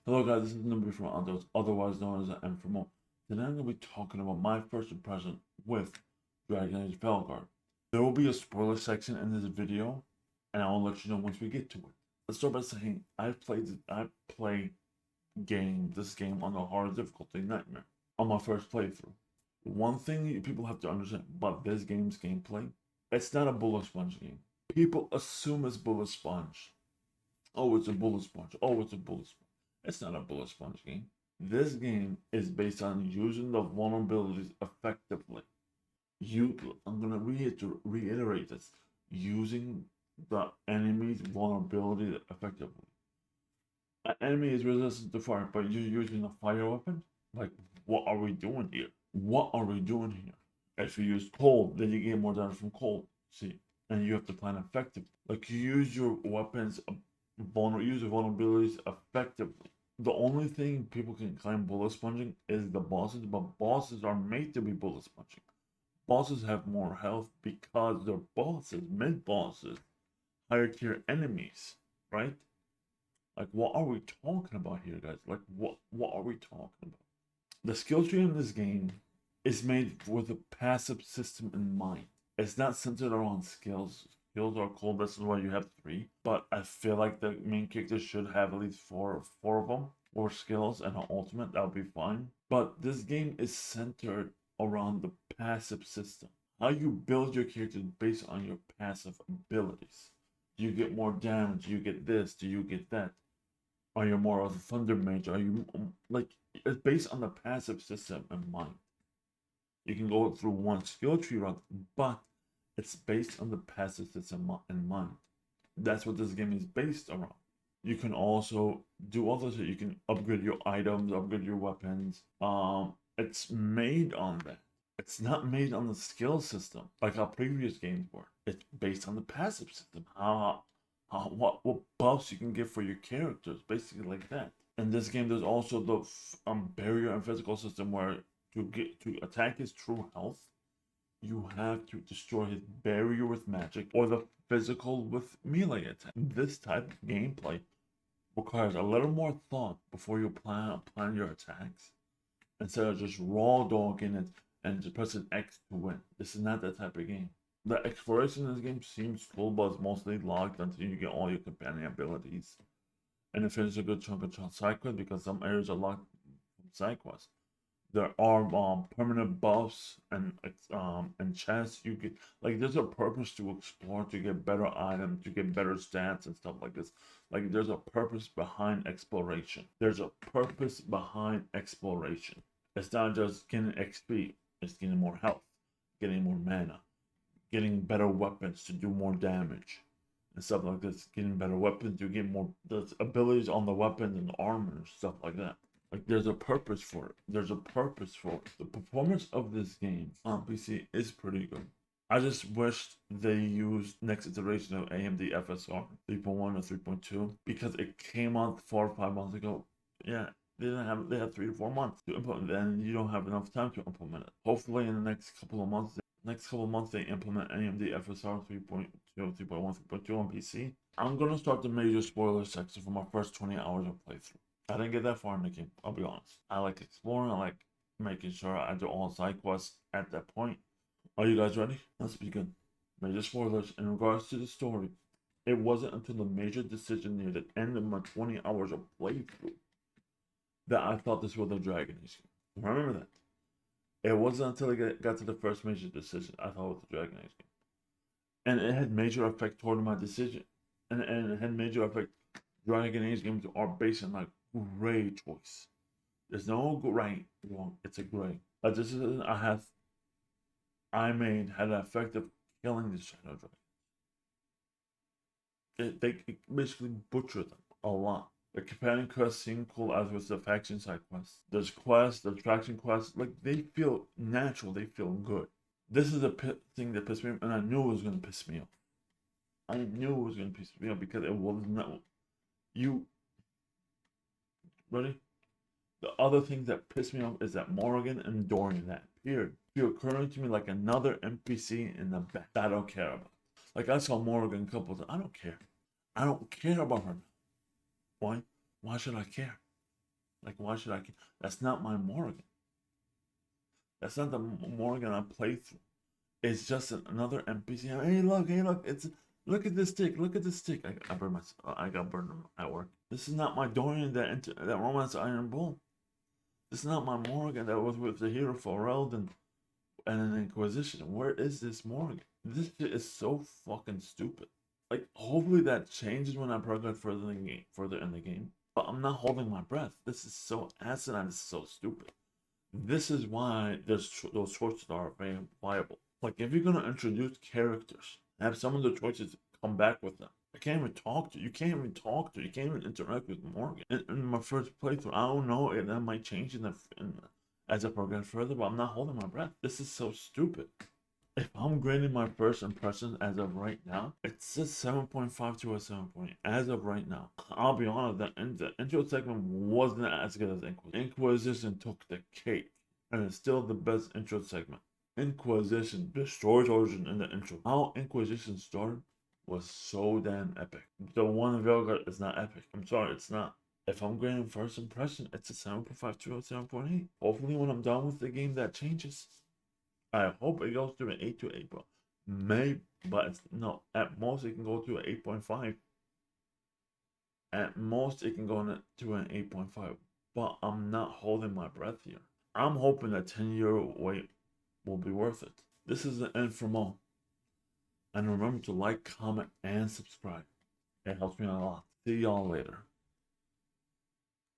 Hello guys, this is Number from Others, otherwise known as M from Mo. Today I'm going to be talking about my first impression with Dragon Age Valgard. There will be a spoiler section in this video, and I'll let you know once we get to it. Let's start by saying I played this game on the hardest difficulty, Nightmare, on my first playthrough. One thing people have to understand about this game's gameplay, it's not a bullet sponge game. People assume it's bullet sponge. Oh, it's a bullet sponge. Oh, it's a bullet sponge. It's not a bullet sponge game. This game is based on using the vulnerabilities effectively. I'm gonna reiterate this: using the enemy's vulnerability effectively. An enemy is resistant to fire, but you're using a fire weapon. Like, what are we doing here? What are we doing here? If you use cold, then you get more damage from cold. See, and you have to plan effectively. Like, you use your weapons, use your vulnerabilities effectively. The only thing people can claim bullet sponging is the bosses, but bosses are made to be bullet sponging. Bosses have more health because they're bosses, mid bosses, higher tier enemies, right? Like, what are we talking about here, guys? Like, what are we talking about? The skill tree in this game is made with a passive system in mind. It's not centered around skills. Skills are cool. This is why you have 3. But I feel like the main character should have at least four of them, or skills and an ultimate. That would be fine. But this game is centered around the passive system. How you build your character based on your passive abilities. Do you get more damage? Do you get this? Do you get that? Are you more of a thunder mage? Are you like, it's based on the passive system in mind. You can go through one skill tree route, but it's based on the passive system in mind. That's what this game is based around. You can also do other things. You can upgrade your items, upgrade your weapons. It's made on that. It's not made on the skill system like our previous games were. It's based on the passive system. What buffs you can get for your characters, basically like that. In this game, there's also the barrier and physical system where to attack his true health, you have to destroy his barrier with magic or the physical with melee attack. This type of gameplay requires a little more thought before you plan your attacks, instead of just raw dogging it and just pressing X to win. This is not that type of game. The exploration in this game seems cool, but it's mostly locked until you get all your companion abilities. And it finishes a good chunk of side quests because some areas are locked from side quests. There are permanent buffs and chests. You get, like, there's a purpose to explore, to get better items, to get better stats and stuff like this. Like, there's a purpose behind exploration. There's a purpose behind exploration. It's not just getting XP. It's getting more health, getting more mana, getting better weapons to do more damage and stuff like this. Getting better weapons, you get more the abilities on the weapons and armor, stuff like that. Like, there's a purpose for it. There's a purpose for it. The performance of this game on PC is pretty good. I just wished they used next iteration of AMD FSR 3.1 or 3.2 because it came out 4 or 5 months ago. Yeah, they had 3 to 4 months to implement it, and you don't have enough time to implement it. Hopefully in the next couple of months they implement AMD FSR 3.2, 3.1, 3.2 on PC. I'm gonna start the major spoiler section for my first 20 hours of playthrough. I didn't get that far in the game, I'll be honest. I like exploring, I like making sure I do all side quests at that point. Are you guys ready? Let's begin. Major spoilers in regards to the story. It wasn't until the major decision near the end of my 20 hours of playthrough that I thought this was a Dragon Age game. Remember that. It wasn't until I got to the first major decision I thought it was a Dragon Age game. And it had major effect toward my decision. And it had major effect. Dragon Age games are based on like gray choice. There's no right, wrong. It's a gray. A decision I made had an effect of killing the Shadow Dragon. They basically butchered them a lot. The companion quests seem cool, as with the faction side quests. There's quests, the faction quests, like, they feel natural, they feel good. This is a thing that pissed me off, and I knew it was gonna piss me off. I knew it was gonna piss me off because it was not. You ready? The other thing that pissed me off is that Morrigan and Dorian, that appeared, feel occurring to me like another NPC in the back that I don't care about. Like, I saw Morrigan a couple of times. I don't care. I don't care about her. Why? Why should I care? Like, why should I? That's not my Morgan. That's not the Morgan I play through. It's just another NPC. Hey, look! Look at this stick. Look at this stick. I burned my. I got burned at work. This is not my Dorian that romance Iron Bull. This is not my Morgan that was with the hero Fereld and an Inquisition. Where is this Morgan? This shit is so fucking stupid. Like, hopefully that changes when I progress further in the game. But I'm not holding my breath. This is so asinine. This is so stupid. This is why those choices are very viable. Like, if you're gonna introduce characters, have some of the choices come back with them. I can't even talk to you. You can't even talk to you. You can't even interact with Morgan. In my first playthrough, I don't know if that might change as I progress further, but I'm not holding my breath. This is so stupid. If I'm grading my first impression as of right now, it's a 7.5 to a 7.8 as of right now. I'll be honest, the intro segment wasn't as good as Inquisition. Inquisition took the cake, and it's still the best intro segment. Inquisition destroyed Origin in the intro. How Inquisition started was so damn epic. The one in Velgar is not epic. I'm sorry, it's not. If I'm grading first impression, it's a 7.5 to a 7.8. Hopefully when I'm done with the game, that changes. I hope it goes to an 8 to 8, but it's, no, at most it can go to an 8.5. At most it can go to an 8.5, but I'm not holding my breath here. I'm hoping that 10-year wait will be worth it. This is the end for Mo. And remember to like, comment, and subscribe. It helps me a lot. See y'all later.